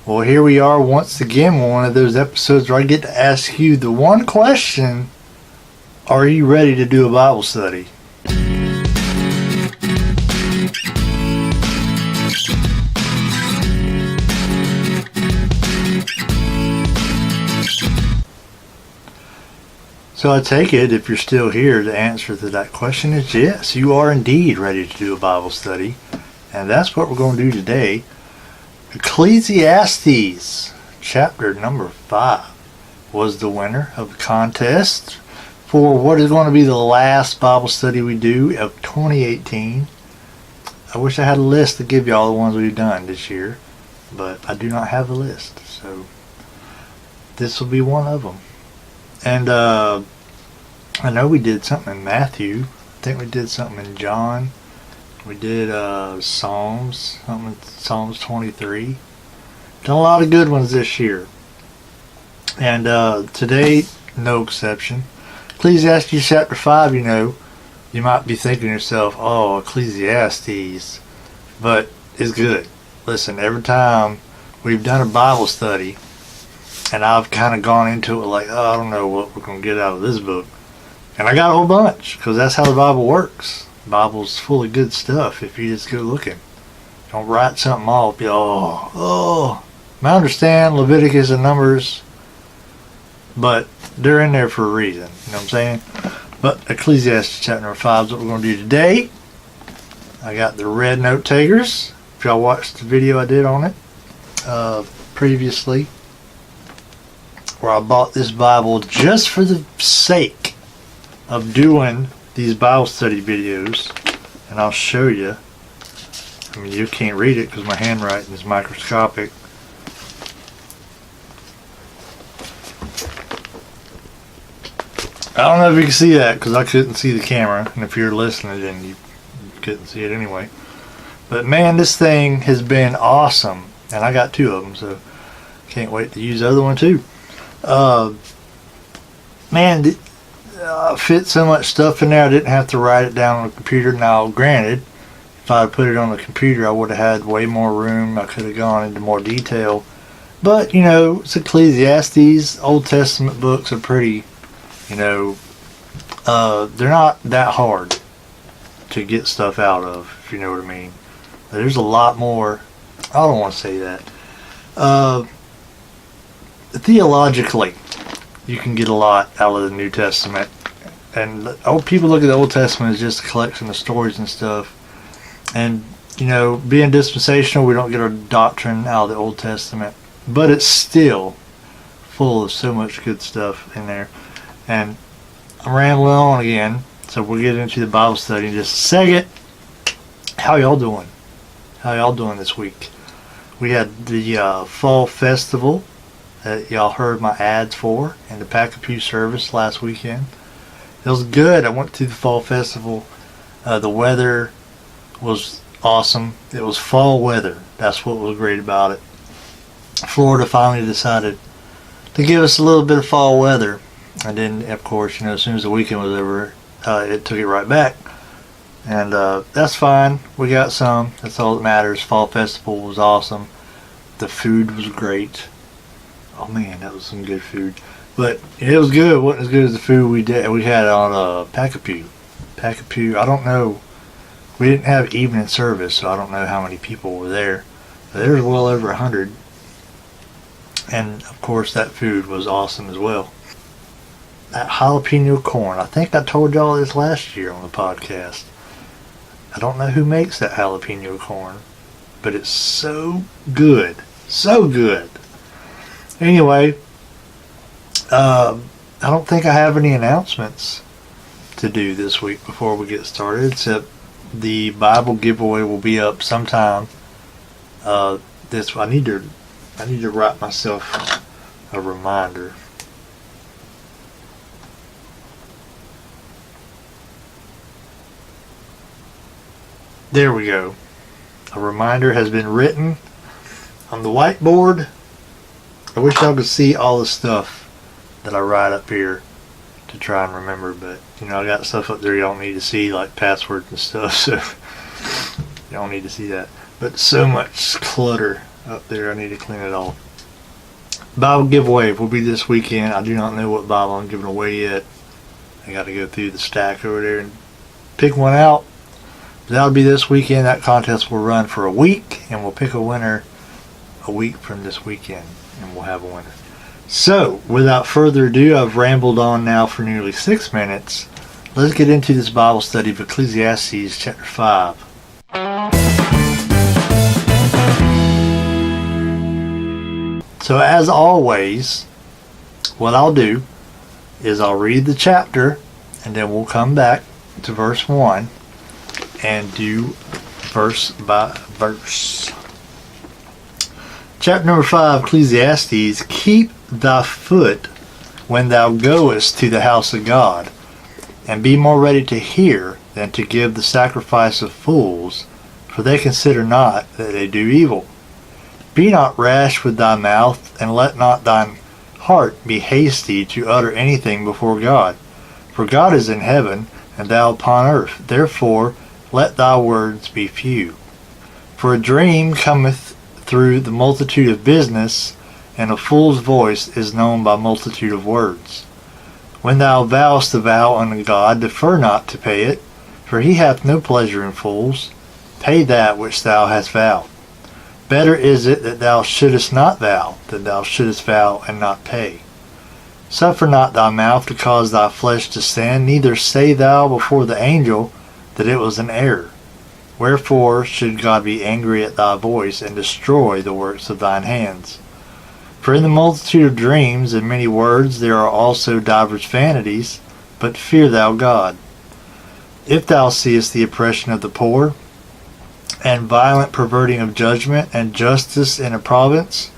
Well, here we are once again, one of those episodes where I get to ask you the one question: are you ready to do a Bible study? So I take it, if you're still here, the answer to that question is yes, you are indeed ready to do a Bible study. And that's what we're going to do today. Ecclesiastes Chapter number 5 was the winner of the contest for what is going to be the last Bible study we do of 2018. I wish I had a list to give you all the ones we've done this year, but I do not have a list. So this will be one of them. And I know we did something in Matthew. I think we did something in John. We did Psalms 23. Done a lot of good ones this year. And today, no exception. Ecclesiastes Chapter 5, you might be thinking to yourself, oh, Ecclesiastes. But it's good. Listen, every time we've done a Bible study, and I've kind of gone into it like, oh, I don't know what we're going to get out of this book. And I got a whole bunch, because that's how the Bible works. The Bible's full of good stuff if you just go looking. Don't write something off. I understand Leviticus and Numbers, but they're in there for a reason. You know what I'm saying? But Ecclesiastes Chapter number 5 is what we're going to do today. I got the red note takers. If y'all watched the video I did on it previously, where I bought this Bible just for the sake of doing these Bible study videos, and I'll show you. I mean, you can't read it because my handwriting is microscopic. I don't know if you can see that because I couldn't see the camera, and if you're listening then you couldn't see it anyway. But man, this thing has been awesome, and I got two of them, so can't wait to use the other one too. Man, fit so much stuff in there I didn't have to write it down on the computer. Now granted, if I had put it on the computer I would have had way more room. I could have gone into more detail, but it's Ecclesiastes. Old Testament books are pretty, they're not that hard to get stuff out of, if you know what I mean. There's a lot more. I don't want to say that. Theologically, you can get a lot out of the New Testament. And people look at the Old Testament as just a collection of stories and stuff. And, being dispensational, we don't get our doctrine out of the Old Testament. But it's still full of so much good stuff in there. And I'm rambling on again, so we'll get into the Bible study in just a second. How y'all doing? How y'all doing this week? We had the Fall Festival that y'all heard my ads for in the Pack-A-Pew service last weekend. It was good. I went to the Fall Festival. The weather was awesome. It was fall weather. That's what was great about it. Florida finally decided to give us a little bit of fall weather. And then, of course, as soon as the weekend was over, it took it right back. And that's fine. We got some. That's all that matters. Fall Festival was awesome. The food was great. Oh man, that was some good food. But it was good. It wasn't as good as the food we had on Pack-A-Pew. Pack-A-Pew, I don't know. We didn't have evening service, so I don't know how many people were there. But there was well over 100. And of course that food was awesome as well. That jalapeno corn, I think I told y'all this last year on the podcast. I don't know who makes that jalapeno corn, but it's so good. So good. Anyway, I don't think I have any announcements to do this week before we get started, except the Bible giveaway will be up sometime. I need to write myself a reminder. There we go. A reminder has been written on the whiteboard. I wish y'all could see all the stuff that I write up here to try and remember, but I got stuff up there you don't need to see, like passwords and stuff, so you don't need to see that. But so much clutter up there. I need to clean it off. Bible giveaway will be this weekend. I do not know what Bible I'm giving away yet. I got to go through the stack over there and pick one out. That'll be this weekend. That contest will run for a week, and we'll pick a winner a week from this weekend, and we'll have a winner. So, without further ado, I've rambled on now for nearly 6 minutes. Let's get into this Bible study of Ecclesiastes Chapter 5. So as always, what I'll do is I'll read the chapter, and then we'll come back to verse 1 and do verse by verse. Chapter number 5, Ecclesiastes. Keep thy foot when thou goest to the house of God, and be more ready to hear than to give the sacrifice of fools, for they consider not that they do evil. Be not rash with thy mouth, and let not thine heart be hasty to utter anything before God. For God is in heaven, and thou upon earth. Therefore let thy words be few. For a dream cometh through the multitude of business, and a fool's voice is known by multitude of words. When thou vowest a vow unto God, defer not to pay it, for he hath no pleasure in fools. Pay that which thou hast vowed. Better is it that thou shouldest not vow, than thou shouldest vow and not pay. Suffer not thy mouth to cause thy flesh to sin, neither say thou before the angel that it was an error. Wherefore should God be angry at thy voice, and destroy the works of thine hands? For in the multitude of dreams and many words there are also divers vanities, but fear thou God. If thou seest the oppression of the poor, and violent perverting of judgment, and justice in a province,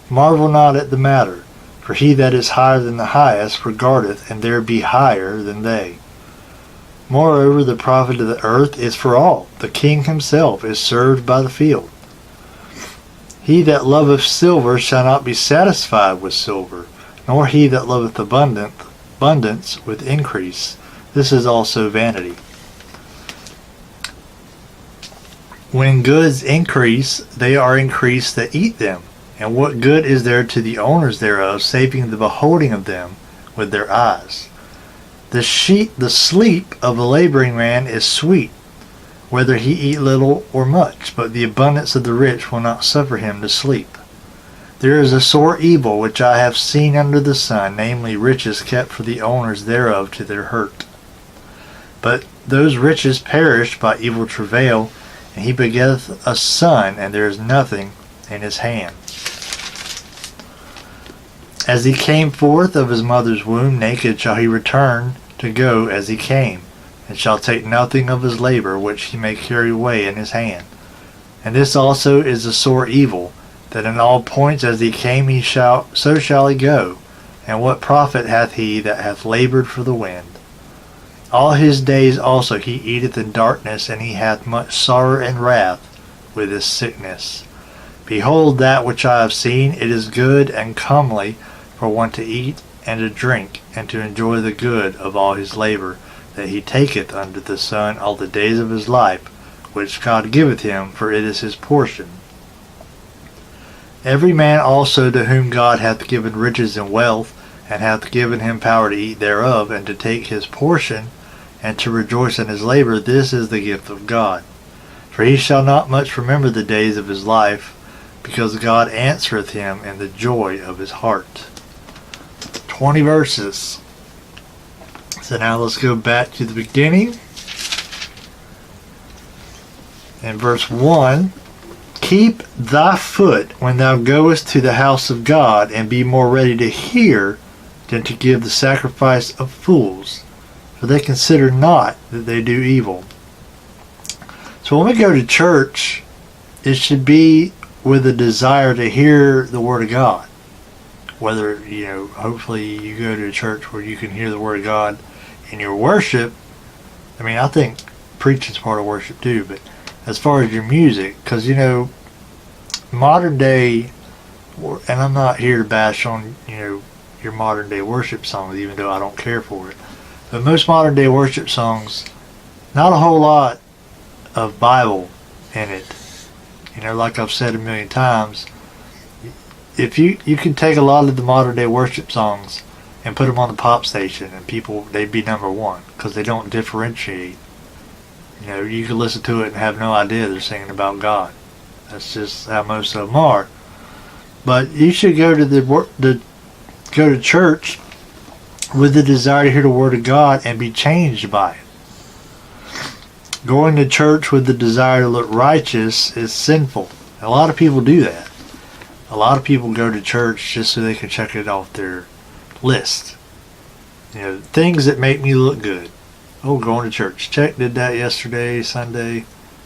marvel not at the matter, for he that is higher than the highest regardeth, and there be higher than they. Moreover, the profit of the earth is for all. The king himself is served by the field. He that loveth silver shall not be satisfied with silver, nor he that loveth abundance with increase. This is also vanity. When goods increase, they are increased that eat them. And what good is there to the owners thereof, saving the beholding of them with their eyes? The sleep of a laboring man is sweet, whether he eat little or much, but the abundance of the rich will not suffer him to sleep. There is a sore evil which I have seen under the sun, namely riches kept for the owners thereof to their hurt. But those riches perish by evil travail, and he begetteth a son, and there is nothing in his hand. As he came forth of his mother's womb, naked shall he return to go as he came, and shall take nothing of his labor which he may carry away in his hand. And this also is a sore evil, that in all points as he came so shall he go. And what profit hath he that hath labored for the wind? All his days also he eateth in darkness, and he hath much sorrow and wrath with his sickness. Behold that which I have seen, it is good and comely for one to eat and to drink, and to enjoy the good of all his labor, that he taketh under the sun all the days of his life, which God giveth him, for it is his portion. Every man also to whom God hath given riches and wealth, and hath given him power to eat thereof, and to take his portion, and to rejoice in his labor, this is the gift of God. For he shall not much remember the days of his life, because God answereth him in the joy of his heart. 20 verses. So now let's go back to the beginning. In verse 1, keep thy foot when thou goest to the house of God, and be more ready to hear than to give the sacrifice of fools, for they consider not that they do evil. So when we go to church, it should be with a desire to hear the Word of God. Whether, hopefully you go to a church where you can hear the Word of God in your worship. I think preaching is part of worship too, but as far as your music, because, modern day, and I'm not here to bash on, your modern day worship songs, even though I don't care for it. But most modern day worship songs, not a whole lot of Bible in it. Like I've said a million times, if you can take a lot of the modern day worship songs and put them on the pop station, and they'd be number one because they don't differentiate. You can listen to it and have no idea they're singing about God. That's just how most of them are. But you should go to church with the desire to hear the Word of God and be changed by it. Going to church with the desire to look righteous is sinful. A lot of people do that. A lot of people go to church just so they can check it off their list. Things that make me look good. Oh, going to church. Check, did that yesterday, Sunday.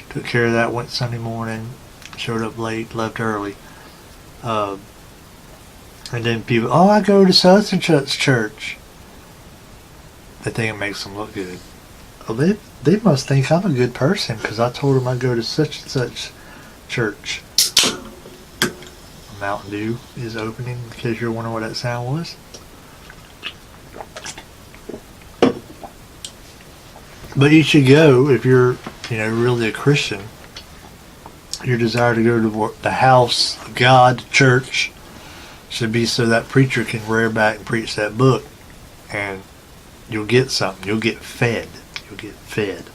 Took care of that, went Sunday morning. Showed up late, left early. And then people, oh, I go to such and such church. They think it makes them look good. Oh, they must think I'm a good person because I told them I go to such and such church. Mountain Dew is opening in case you're wondering what that sound was. But you should go if you're, really a Christian. Your desire to go to the house of God, church, should be so that preacher can rear back and preach that book, and you'll get something. You'll get fed. You'll get fed.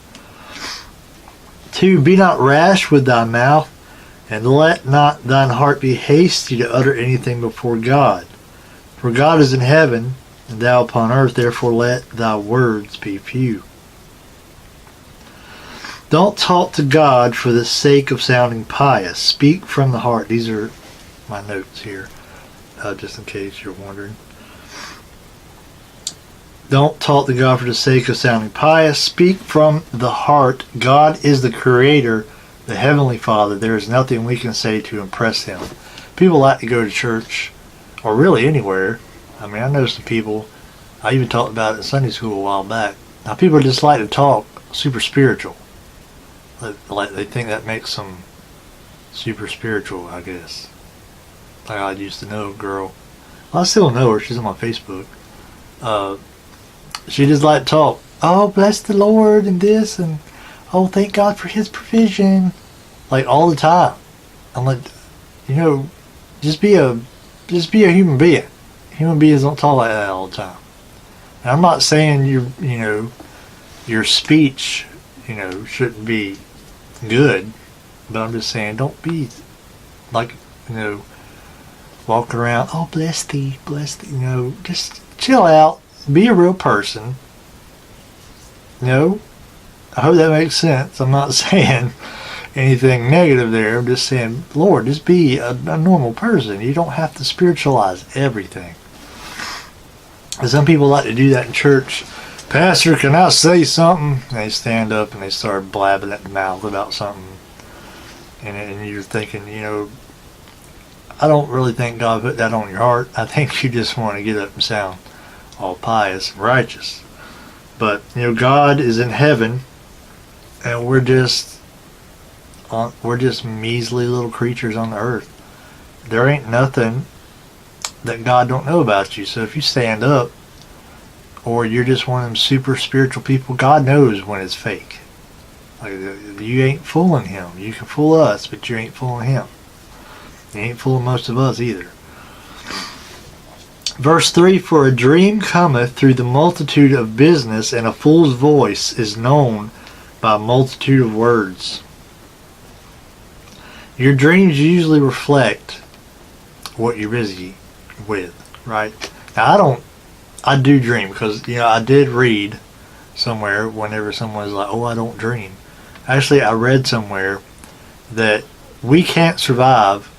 2, be not rash with thy mouth, and let not thine heart be hasty to utter anything before God. For God is in heaven, and thou upon earth, therefore let thy words be few. Don't talk to God for the sake of sounding pious. Speak from the heart. These are my notes here, just in case you're wondering. Don't talk to God for the sake of sounding pious. Speak from the heart. God is the Creator, the Heavenly Father. There is nothing we can say to impress Him. People like to go to church, or really anywhere. I know some people, I even talked about it in Sunday school a while back. Now people just like to talk super spiritual. Like they think that makes them super spiritual, I guess. Like I used to know a girl. Well, I still know her. She's on my Facebook. She just like to talk. Oh, bless the Lord and this, and oh, thank God for His provision. Like all the time. I'm like, just be a human being. Human beings don't talk like that all the time. And I'm not saying your speech, shouldn't be good, but I'm just saying don't be like, walking around, oh, bless thee, just chill out, be a real person. I hope that makes sense. I'm not saying anything negative there. I'm just saying, Lord, just be a normal person. You don't have to spiritualize everything. And some people like to do that in church. Pastor, can I say something? And they stand up and they start blabbing at the mouth about something. And you're thinking, I don't really think God put that on your heart. I think you just want to get up and sound all pious and righteous. But, God is in heaven, and we're just measly little creatures on the earth. There ain't nothing that God don't know about you. So if you stand up, or you're just one of them super spiritual people, God knows when it's fake. Like, you ain't fooling Him. You can fool us, but you ain't fooling Him. You ain't fooling most of us either. Verse 3, for a dream cometh through the multitude of business, and a fool's voice is known by a multitude of words. Your dreams usually reflect what you're busy with, right? Now, I do dream because, I did read somewhere whenever someone was like, oh, I don't dream. Actually, I read somewhere that we can't survive,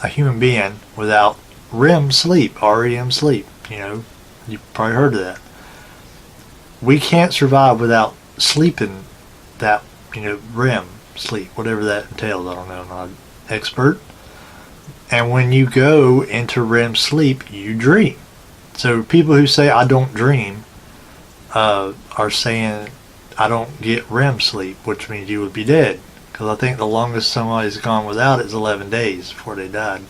a human being, without REM sleep, REM sleep. You've probably heard of that. We can't survive without sleeping that, REM sleep, whatever that entails. I don't know, I'm not an expert. And when you go into REM sleep, you dream. So people who say I don't dream are saying I don't get REM sleep, which means you would be dead. Because I think the longest somebody's gone without it is 11 days before they died.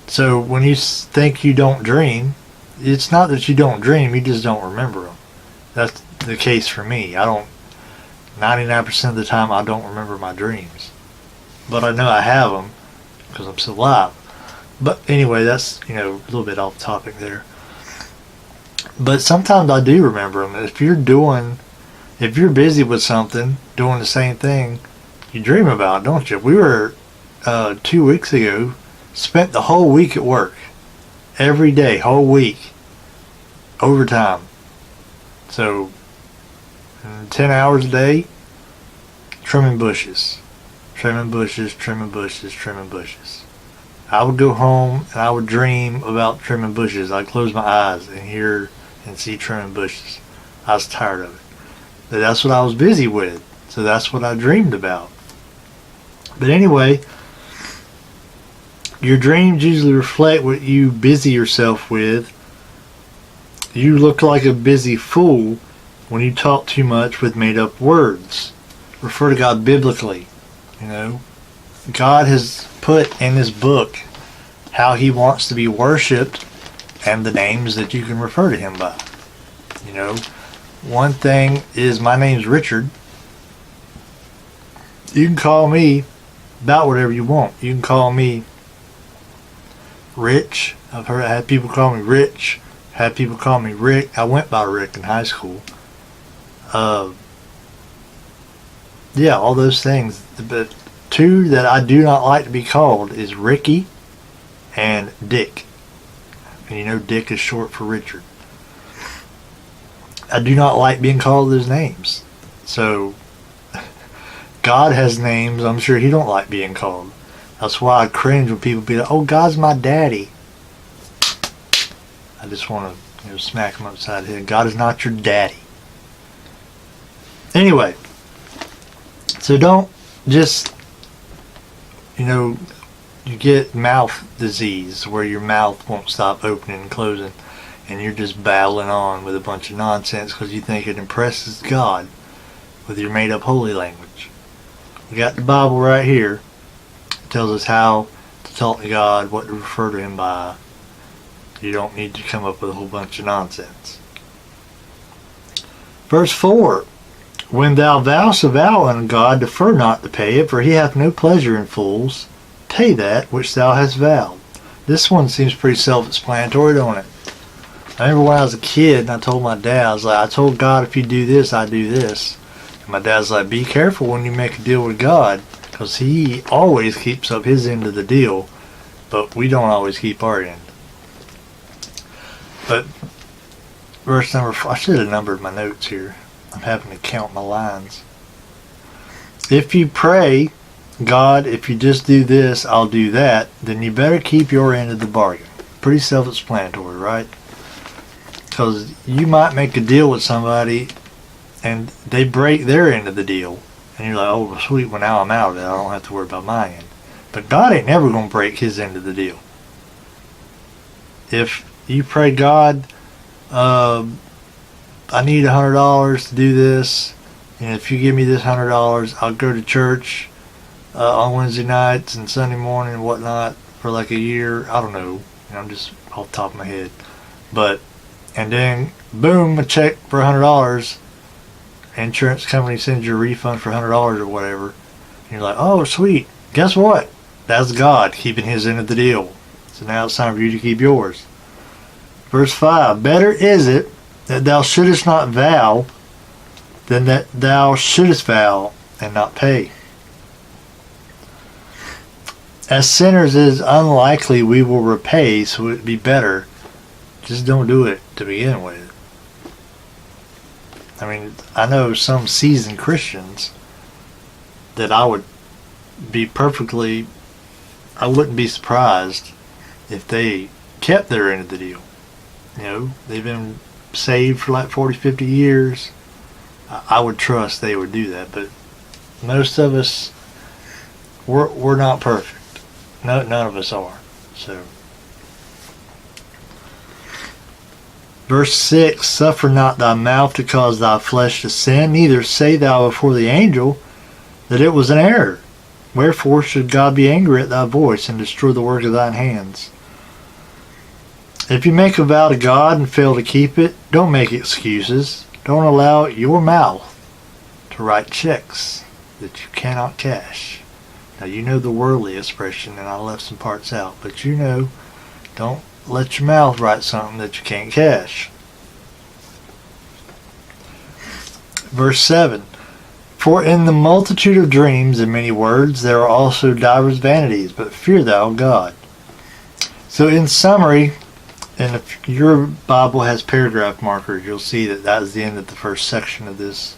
So when you think you don't dream, it's not that you don't dream, you just don't remember them. That's the case for me. 99% of the time I don't remember my dreams. but I know I have them because I'm still alive. But anyway, that's, a little bit off topic there. But sometimes I do remember them. If you're busy with something, doing the same thing, you dream about it, don't you? We were 2 weeks ago, spent the whole week at work. Every day, whole week. Overtime. So, 10 hours a day, trimming bushes. Trimming bushes, trimming bushes, trimming bushes. I would go home and I would dream about trimming bushes. I'd close my eyes and hear and see trimming bushes. I was tired of it. But that's what I was busy with. So that's what I dreamed about. But anyway, your dreams usually reflect what you busy yourself with. You look like a busy fool when you talk too much with made up words. Refer to God biblically. God has put in His book how He wants to be worshipped and the names that you can refer to Him by. One thing is, my name's Richard. You can call me about whatever you want. You can call me Rich. I had people call me Rich. Had people call me Rick. I went by Rick in high school. Yeah, all those things. But two that I do not like to be called is Ricky and Dick. And Dick is short for Richard. I do not like being called those names. So, God has names I'm sure He don't like being called. That's why I cringe when people be like, "Oh, God's my daddy." I just want to smack them upside the head. God is not your daddy. Anyway, so don't just, you get mouth disease where your mouth won't stop opening and closing and you're just babbling on with a bunch of nonsense because you think it impresses God with your made up holy language. We got the Bible right here. It tells us how to talk to God, what to refer to Him by. You don't need to come up with a whole bunch of nonsense. Verse 4. When thou vowest a vow unto God, defer not to pay it, for He hath no pleasure in fools. Pay that which thou hast vowed. This one seems pretty self-explanatory, don't it? I remember when I was a kid and I told my dad, I told God, if you do this, I do this. And my dad's like, be careful when you make a deal with God, because He always keeps up His end of the deal, but we don't always keep our end. But verse number 4, I should have numbered my notes here. I'm having to count my lines. If you pray, God, if you just do this, I'll do that, then you better keep your end of the bargain. Pretty self-explanatory, right? Because you might make a deal with somebody and they break their end of the deal. And you're like, oh, sweet, well, now I'm out of it. I don't have to worry about my end. But God ain't never going to break His end of the deal. If you pray, God, I need $100 to do this, and if you give me this $100, I'll go to church on Wednesday nights and Sunday morning and whatnot for like a year. I don't know. I'm just off the top of my head. And then, boom, a check for $100. Insurance company sends you a refund for $100 or whatever. And you're like, oh, sweet. Guess what? That's God keeping His end of the deal. So now it's time for you to keep yours. Verse 5. Better is it that thou shouldest not vow than that thou shouldest vow and not pay. As sinners, it is unlikely we will repay, so it would be better just don't do it to begin with. I mean, I know some seasoned Christians that I wouldn't be surprised if they kept their end of the deal. They've been saved for like 40, 50 years. I would trust they would do that, but most of us, we're not perfect. No, none of us are. So, verse 6, suffer not thy mouth to cause thy flesh to sin, neither say thou before the angel that it was an error. Wherefore should God be angry at thy voice and destroy the work of thine hands? If you make a vow to God and fail to keep it, don't make excuses. Don't allow your mouth to write checks that you cannot cash. Now you know the worldly expression, and I left some parts out, but don't let your mouth write something that you can't cash. Verse 7. For in the multitude of dreams and many words there are also divers vanities, but fear thou God. So in summary, and if your Bible has paragraph markers, you'll see that is the end of the first section of this.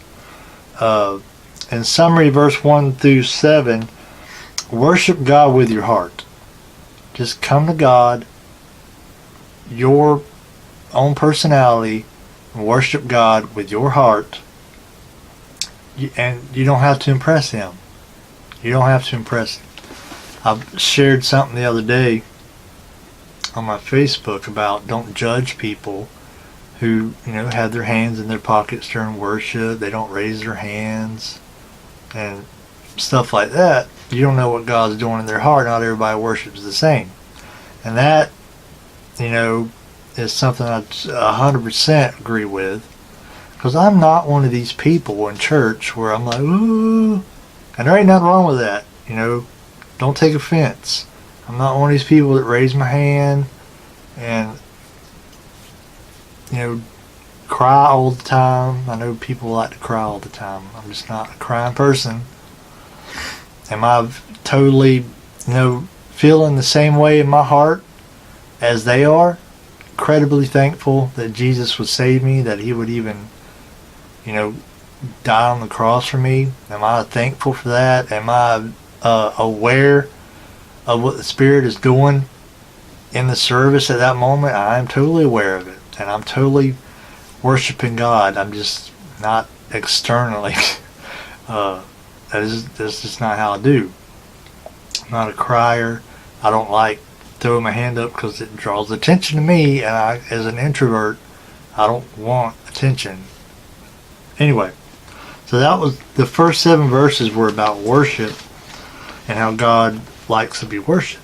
In summary, verse 1 through 7, worship God with your heart. Just come to God, your own personality, and worship God with your heart. And you don't have to impress Him. You don't have to impress Him. I shared something the other day on my Facebook about don't judge people who, have their hands in their pockets during worship. They don't raise their hands and stuff like that. You don't know what God's doing in their heart. Not everybody worships the same. And that, is something I 100% agree with. Because I'm not one of these people in church where I'm like, ooh, and there ain't nothing wrong with that. Don't take offense. I'm not one of these people that raise my hand and, cry all the time. I know people like to cry all the time. I'm just not a crying person. Am I totally, feeling the same way in my heart as they are? Incredibly thankful that Jesus would save me, that He would even, die on the cross for me. Am I thankful for that? Am I aware of what the Spirit is doing in the service at that moment? I am totally aware of it, and I'm totally worshiping God. I'm just not externally. That's just not how I do. I'm not a crier. I don't like throwing my hand up because it draws attention to me, and I, as an introvert, I don't want attention. Anyway, so that was the first 7 verses were about worship and how God likes to be worshipped.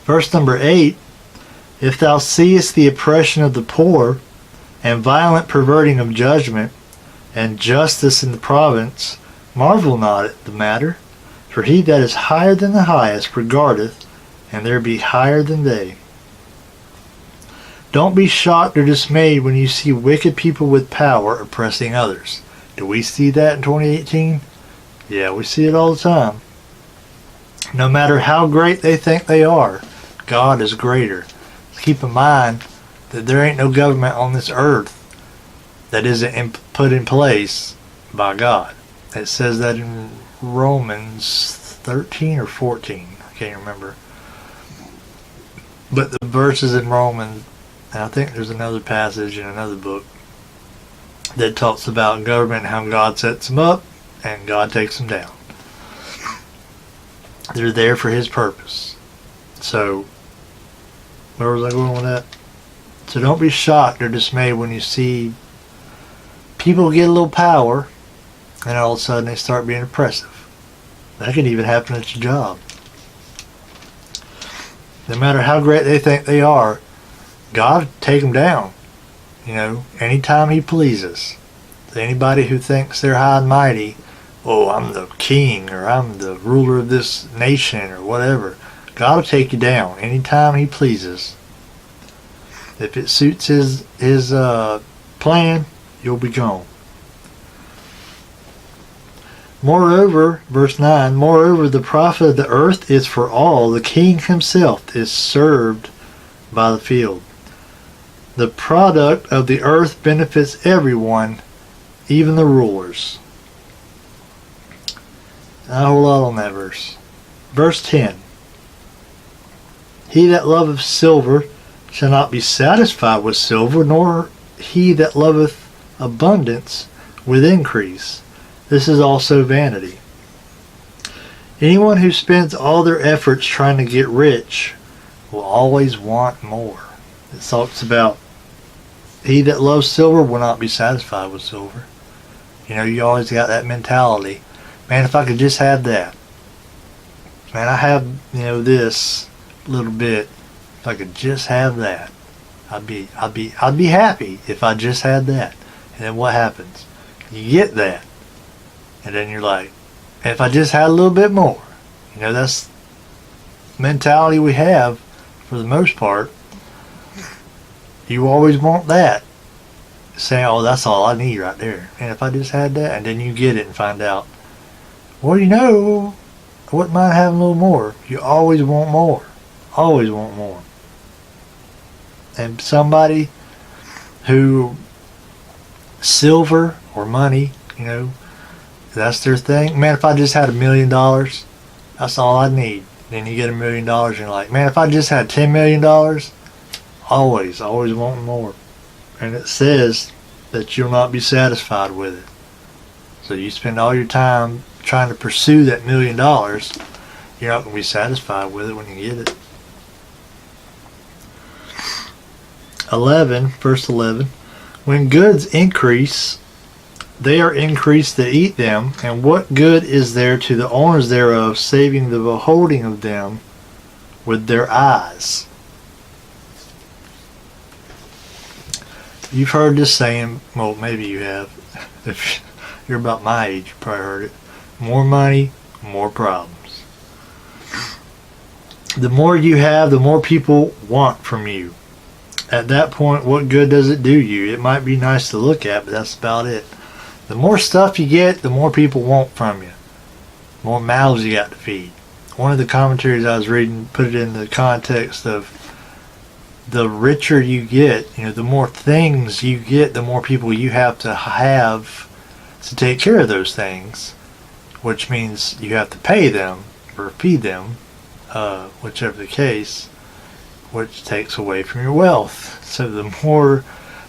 Verse number 8, if thou seest the oppression of the poor, and violent perverting of judgment, and justice in the province, marvel not at the matter, for he that is higher than the highest regardeth, and there be higher than they. Don't be shocked or dismayed when you see wicked people with power oppressing others. Do we see that in 2018? Yeah, we see it all the time. No matter how great they think they are, God is greater. Keep in mind that there ain't no government on this earth that isn't put in place by God. It says that in Romans 13 or 14. I can't remember. But the verses in Romans, and I think there's another passage in another book that talks about government and how God sets them up and God takes them down. They're there for His purpose. So, where was I going with that? So don't be shocked or dismayed when you see people get a little power and all of a sudden they start being oppressive. That can even happen at your job. No matter how great they think they are, God will take them down. Anytime He pleases. Anybody who thinks they're high and mighty, oh, I'm the king or I'm the ruler of this nation or whatever, God will take you down anytime He pleases. If it suits His plan, you'll be gone. Moreover, verse 9, moreover, the profit of the earth is for all. The king himself is served by the field. The product of the earth benefits everyone, even the rulers. Not a whole lot on that verse. Verse 10. He that loveth silver shall not be satisfied with silver, nor he that loveth abundance with increase. This is also vanity. Anyone who spends all their efforts trying to get rich will always want more. It talks about he that loves silver will not be satisfied with silver. You always got that mentality. Man, if I could just have that. Man, I have, this little bit. If I could just have that, I'd be happy if I just had that. And then what happens? You get that. And then you're like, And if I just had a little bit more, that's the mentality we have for the most part. You always want that. Saying, oh, that's all I need right there. And if I just had that, and then you get it and find out, well, I wouldn't mind having a little more. You always want more. Always want more. And somebody who silver or money, that's their thing. Man, if I just had $1 million, that's all I need. Then you get $1 million and you're like, man, if I just had $10 million, always wanting more. And it says that you'll not be satisfied with it. So you spend all your time trying to pursue that $1 million, you're not going to be satisfied with it when you get it. Verse 11. When goods increase, they are increased to eat them, and what good is there to the owners thereof, saving the beholding of them with their eyes? You've heard this saying, well, maybe you have. If you're about my age, you probably heard it. More money, more problems. The more you have, the more people want from you. At that point, what good does it do you? It might be nice to look at, but that's about it. The more stuff you get, the more people want from you. The more mouths you got to feed. One of the commentaries I was reading put it in the context of the richer you get, the more things you get, the more people you have to take care of those things, which means you have to pay them or feed them, whichever the case, which takes away from your wealth. So the more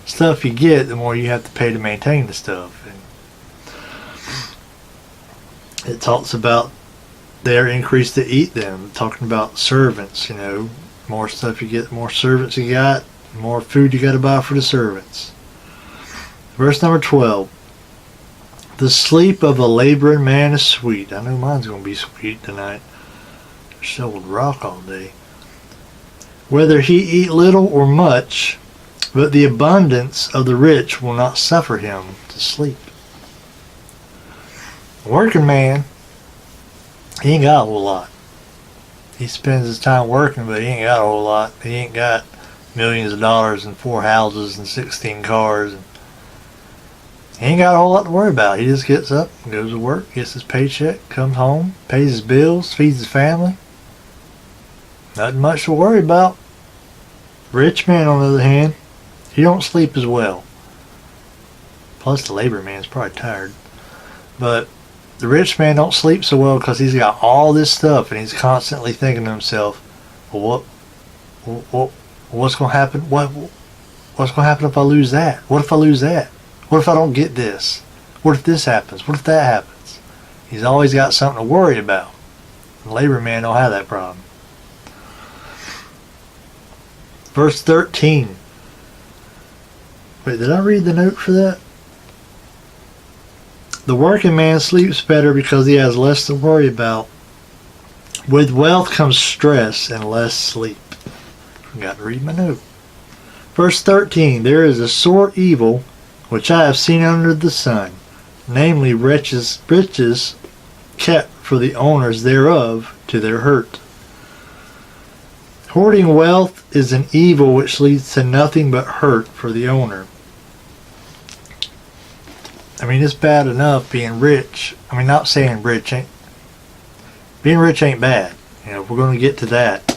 stuff you get, the more you have to pay to maintain the stuff. And it talks about their increase to eat them, talking about servants, more stuff you get, more servants you got, more food you got to buy for the servants. Verse number 12. The sleep of a laboring man is sweet. I know mine's going to be sweet tonight. Shoveled rock all day. Whether he eat little or much, but the abundance of the rich will not suffer him to sleep. A working man, he ain't got a whole lot. He spends his time working, but he ain't got a whole lot. He ain't got millions of dollars and 4 houses and 16 cars. And he ain't got a whole lot to worry about. He just gets up, goes to work, gets his paycheck, comes home, pays his bills, feeds his family. Nothing much to worry about. Rich man, on the other hand, he don't sleep as well. Plus the labor man's probably tired. But the rich man don't sleep so well because he's got all this stuff and he's constantly thinking to himself, well, what's going to happen? What's going to happen if I lose that? What if I lose that? What if I don't get this? What if this happens? What if that happens? He's always got something to worry about. The labor man don't have that problem. Verse 13. Wait, did I read the note for that? The working man sleeps better because he has less to worry about. With wealth comes stress and less sleep. Forgot to read my note. Verse 13. There is a sore evil which I have seen under the sun, namely riches kept for the owners thereof to their hurt. Hoarding wealth is an evil which leads to nothing but hurt for the owner. I mean, it's bad enough being rich. I mean, not saying being rich ain't bad. We're going to get to that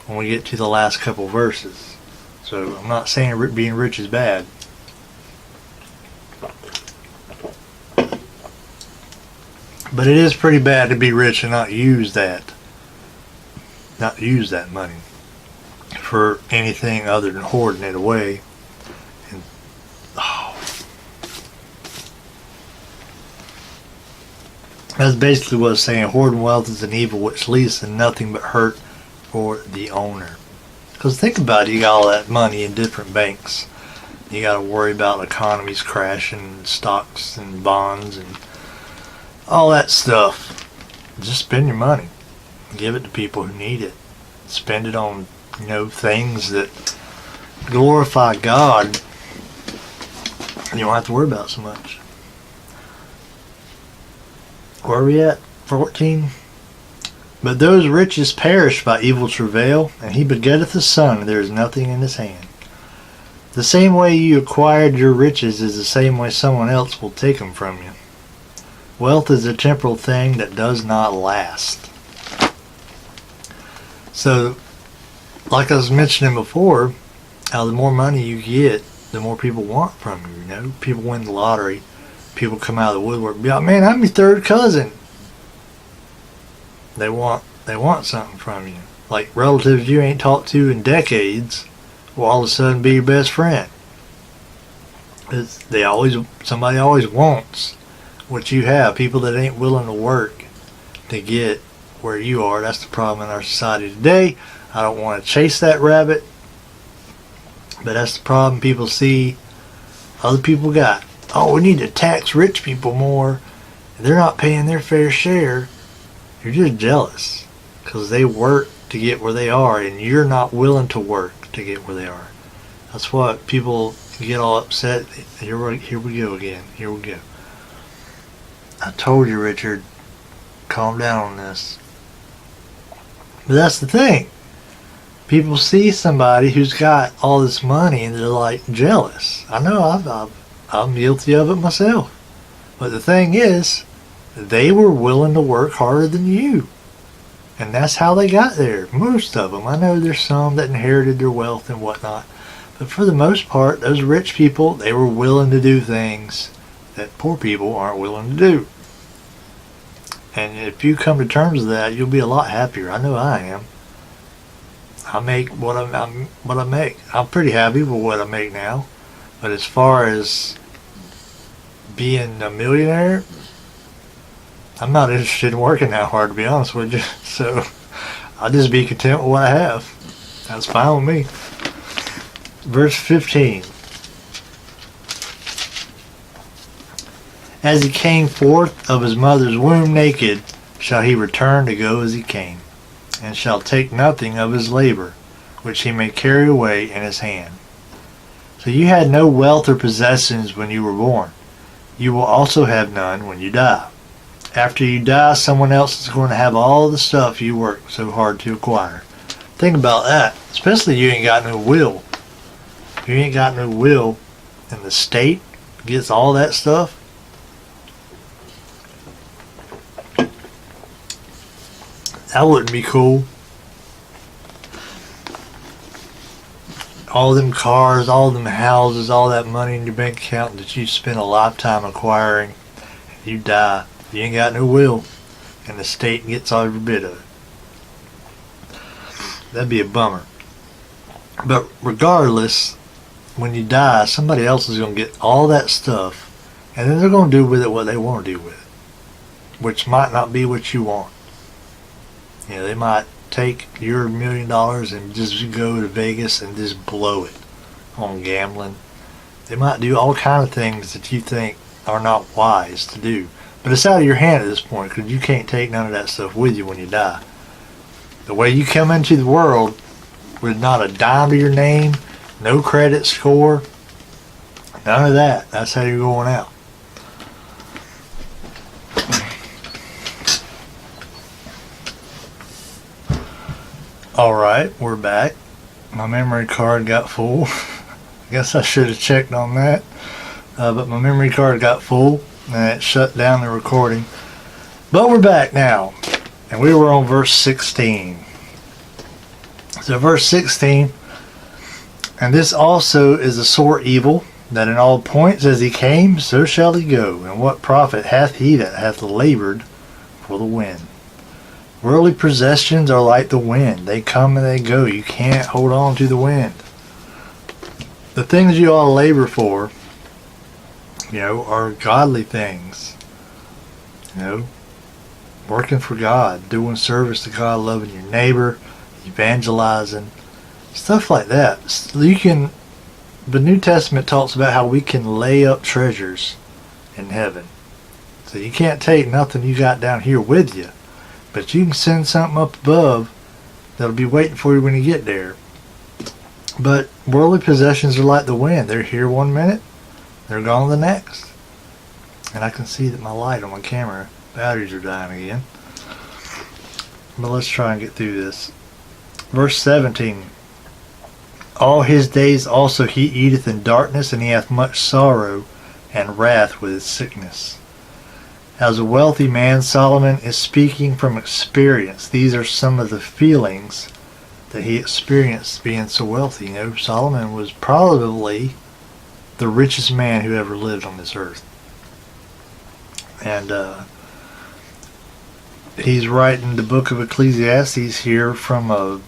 when we get to the last couple verses. So I'm not saying being rich is bad. But it is pretty bad to be rich and not use that money for anything other than hoarding it away. And that's basically what it's saying. Hoarding wealth is an evil which leads to nothing but hurt for the owner. Because think about it, you got all that money in different banks. You got to worry about economies crashing, stocks and bonds and all that stuff. Just spend your money. Give it to people who need it. Spend it on, things that glorify God. You don't have to worry about so much. Where are we at? 14. But those riches perish by evil travail, and he begetteth a son, and there is nothing in his hand. The same way you acquired your riches is the same way someone else will take them from you. Wealth is a temporal thing that does not last. So, like I was mentioning before, the more money you get, the more people want from you. You know, people win the lottery, people come out of the woodwork and be like, man, I'm your third cousin. They want something from you. Like relatives you ain't talked to in decades will all of a sudden be your best friend. Somebody always wants what you have. People that ain't willing to work to get where you are. That's the problem in our society today. I don't want to chase that rabbit, but that's the problem people see other people got. Oh, we need to tax rich people more. They're not paying their fair share. You're just jealous because they work to get where they are and you're not willing to work to get where they are. That's what people get all upset. Here we go again. Here we go. I told you, Richard, calm down on this. But that's the thing. People see somebody who's got all this money and they're like jealous. I know I'm guilty of it myself. But the thing is, they were willing to work harder than you. And that's how they got there. Most of them. I know there's some that inherited their wealth and whatnot. But for the most part, those rich people, they were willing to do things that poor people aren't willing to do. And if you come to terms with that, you'll be a lot happier. I know I am. I make what I make. I'm pretty happy with what I make now. But as far as being a millionaire, I'm not interested in working that hard, to be honest with you. So I'll just be content with what I have. That's fine with me. Verse 15. As he came forth of his mother's womb naked, shall he return to go as he came, and shall take nothing of his labor, which he may carry away in his hand. So you had no wealth or possessions when you were born. You will also have none when you die. After you die, someone else is going to have all the stuff you worked so hard to acquire. Think about that. Especially you ain't got no will. If you ain't got no will and the state gets all that stuff, that wouldn't be cool. All them cars, all them houses, all that money in your bank account that you spent a lifetime acquiring, you die. You ain't got no will, and the state gets every bit of it. That'd be a bummer. But regardless, when you die, somebody else is going to get all that stuff, and then they're going to do with it what they want to do with it, which might not be what you want. You know, they might take your $1 million and just go to Vegas and just blow it on gambling. They might do all kinds of things that you think are not wise to do. But it's out of your hand at this point because you can't take none of that stuff with you when you die. The way you come into the world with not a dime to your name, no credit score, none of that. That's how you're going out. Alright, we're back. My memory card got full. I guess I should have checked on that. But my memory card got full and it shut down the recording. But we're back now. And we were on verse 16. So verse 16. And this also is a sore evil, that in all points as he came, so shall he go. And what profit hath he that hath labored for the wind? Worldly possessions are like the wind. They come and they go. You can't hold on to the wind. The things you ought to labor for, you know, are godly things. You know, working for God, doing service to God, loving your neighbor, evangelizing, stuff like that. The New Testament talks about how we can lay up treasures in heaven. So you can't take nothing you got down here with you. But you can send something up above that'll be waiting for you when you get there. But worldly possessions are like the wind. They're here one minute, they're gone the next. And I can see that my light on my camera Batteries are dying again. But let's try and get through this. Verse 17. All his days also he eateth in darkness, and he hath much sorrow and wrath with his sickness. As a wealthy man, Solomon is speaking from experience. These are some of the feelings that he experienced being so wealthy. Solomon was probably the richest man who ever lived on this earth. And he's writing the book of Ecclesiastes here from a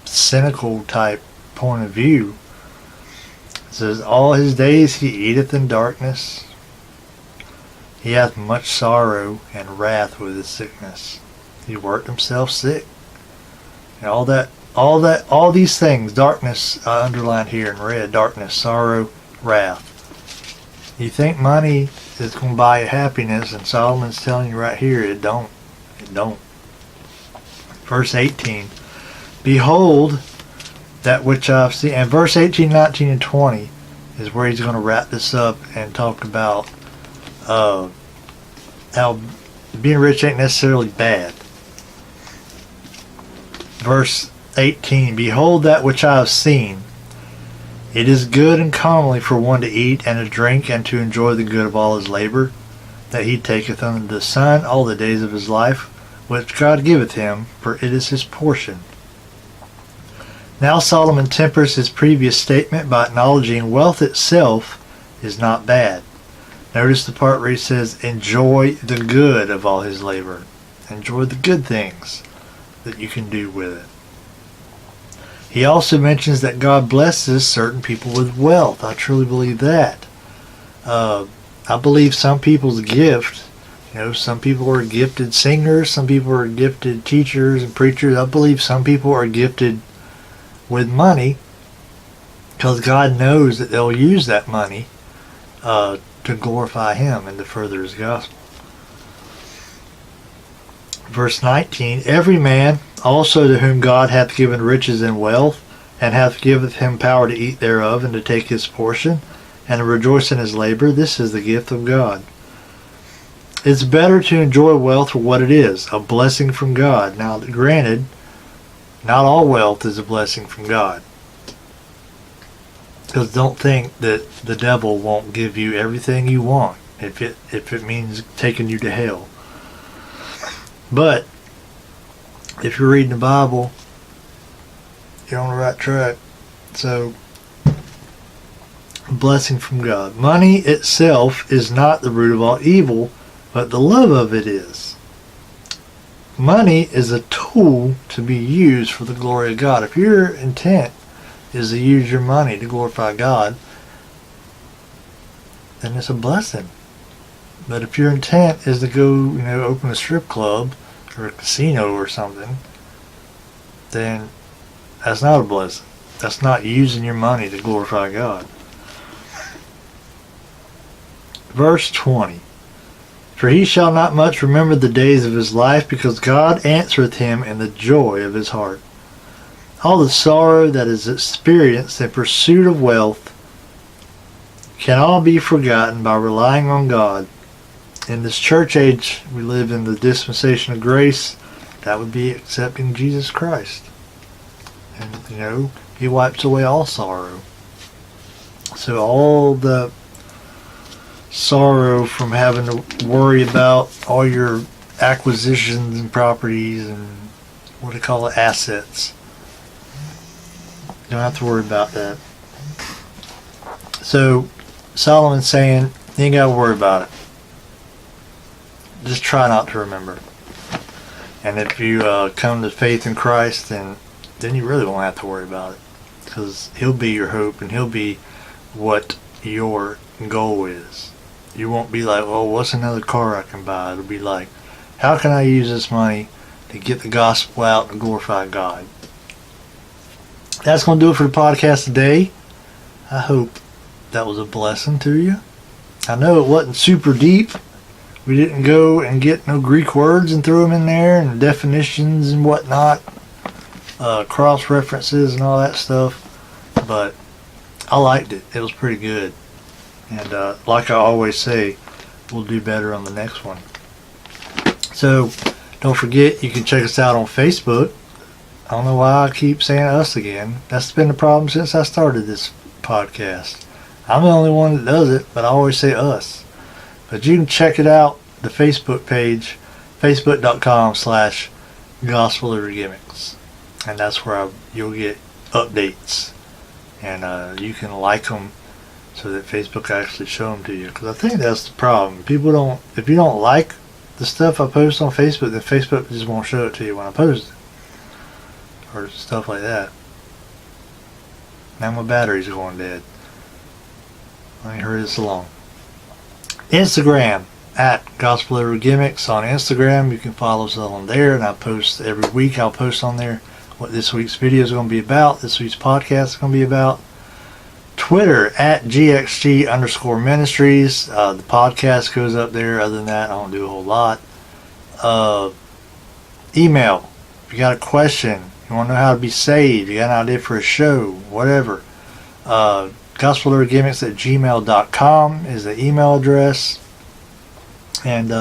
cynical type point of view. It says, all his days he eateth in darkness. He hath much sorrow and wrath with his sickness. He worked himself sick. And all these things, darkness, I underlined here in red, darkness, sorrow, wrath. You think money is going to buy you happiness, and Solomon's telling you right here, it don't. It don't. Verse 18, behold, that which I've seen. And verse 18, 19, and 20 is where he's going to wrap this up and talk about how being rich ain't necessarily bad. Verse 18, behold that which I have seen. It is good and comely for one to eat and to drink and to enjoy the good of all his labor, that he taketh under the sun all the days of his life, which God giveth him, for it is his portion. Now Solomon tempers his previous statement by acknowledging wealth itself is not bad. Notice the part where he says, enjoy the good of all his labor. Enjoy the good things that you can do with it. He also mentions that God blesses certain people with wealth. I truly believe that. I believe some people's gift, some people are gifted singers, some people are gifted teachers and preachers. I believe some people are gifted with money because God knows that they'll use that money to glorify him and to further his gospel. Verse 19, every man also to whom God hath given riches and wealth, and hath given him power to eat thereof, and to take his portion, and to rejoice in his labor, this is the gift of God. It's better to enjoy wealth for what it is, a blessing from God. Now, granted, not all wealth is a blessing from God. Because don't think that the devil won't give you everything you want if it means taking you to hell. But if you're reading the Bible, you're on the right track. So, a blessing from God. Money itself is not the root of all evil, but the love of it is. Money is a tool to be used for the glory of God. If your intent is to use your money to glorify God, then it's a blessing. But if your intent is to go, open a strip club or a casino or something, then that's not a blessing. That's not using your money to glorify God. Verse 20. For he shall not much remember the days of his life, because God answereth him in the joy of his heart. All the sorrow that is experienced in pursuit of wealth can all be forgotten by relying on God. In this church age, we live in the dispensation of grace. That would be accepting Jesus Christ. And, he wipes away all sorrow. So all the sorrow from having to worry about all your acquisitions and properties and assets. You don't have to worry about that. So Solomon's saying, you ain't got to worry about it. Just try not to remember. And if you come to faith in Christ, then you really won't have to worry about it, because he'll be your hope and he'll be what your goal is. You won't be like, oh, what's another car I can buy? It'll be like, how can I use this money to get the gospel out and glorify God? That's going to do it for the podcast today. I hope that was a blessing to you. I know it wasn't super deep. We didn't go and get no Greek words and throw them in there, and definitions and whatnot, cross references and all that stuff. But I liked it. It was pretty good. And like I always say, we'll do better on the next one. So don't forget, you can check us out on Facebook. I don't know why I keep saying us again. That's been the problem since I started this podcast. I'm the only one that does it, but I always say us. But you can check it out, the Facebook page, facebook.com/gospelovergimmicks. And that's where you'll get updates. And you can like them so that Facebook will actually show them to you. Because I think that's the problem. If you don't like the stuff I post on Facebook, then Facebook just won't show it to you when I post it. Or stuff like that. Now my battery's going dead. Let me hurry this along. Instagram, @gospelovergimmicks on Instagram. You can follow us on there, and I post every week. I'll post on there what this week's video is going to be about, this week's podcast is going to be about. Twitter, @GXG_ministries. The podcast goes up there. Other than that, I don't do a whole lot. Email, if you got a question, you want to know how to be saved, you got an idea for a show, whatever. gospelovergimmicks@gmail.com is the email address. And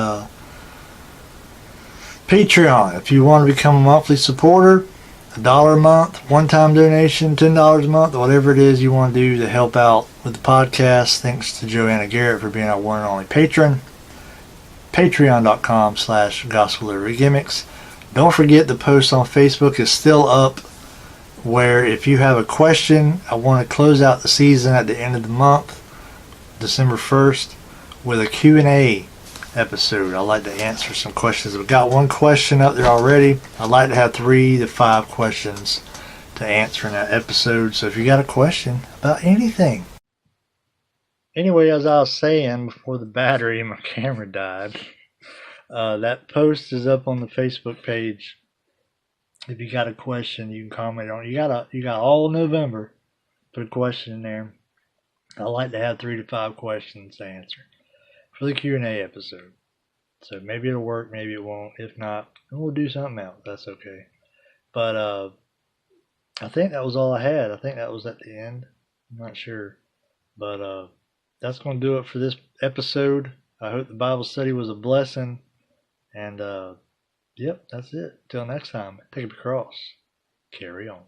Patreon, if you want to become a monthly supporter, $1 a month, one-time donation, $10 a month, whatever it is you want to do to help out with the podcast. Thanks to Joanna Garrett for being our one and only patron. Patreon.com/gospelovergimmicks. Don't forget, the post on Facebook is still up, where if you have a question, I want to close out the season at the end of the month, December 1st, with a Q&A episode. I'd like to answer some questions. I've got one question up there already. I'd like to have 3 to 5 questions to answer in that episode. So if you got a question about anything. Anyway, as I was saying before the battery in my camera died, that post is up on the Facebook page. If you got a question, you can comment on it. You got all November. Put a question in there. I like to have 3 to 5 questions to answer for the Q&A episode. So maybe it'll work, maybe it won't. If not, we'll do something else. That's okay. But I think that was all I had. I think that was at the end. I'm not sure. But that's going to do it for this episode. I hope the Bible study was a blessing. And yep, that's it. Till next time, take up your cross. Carry on.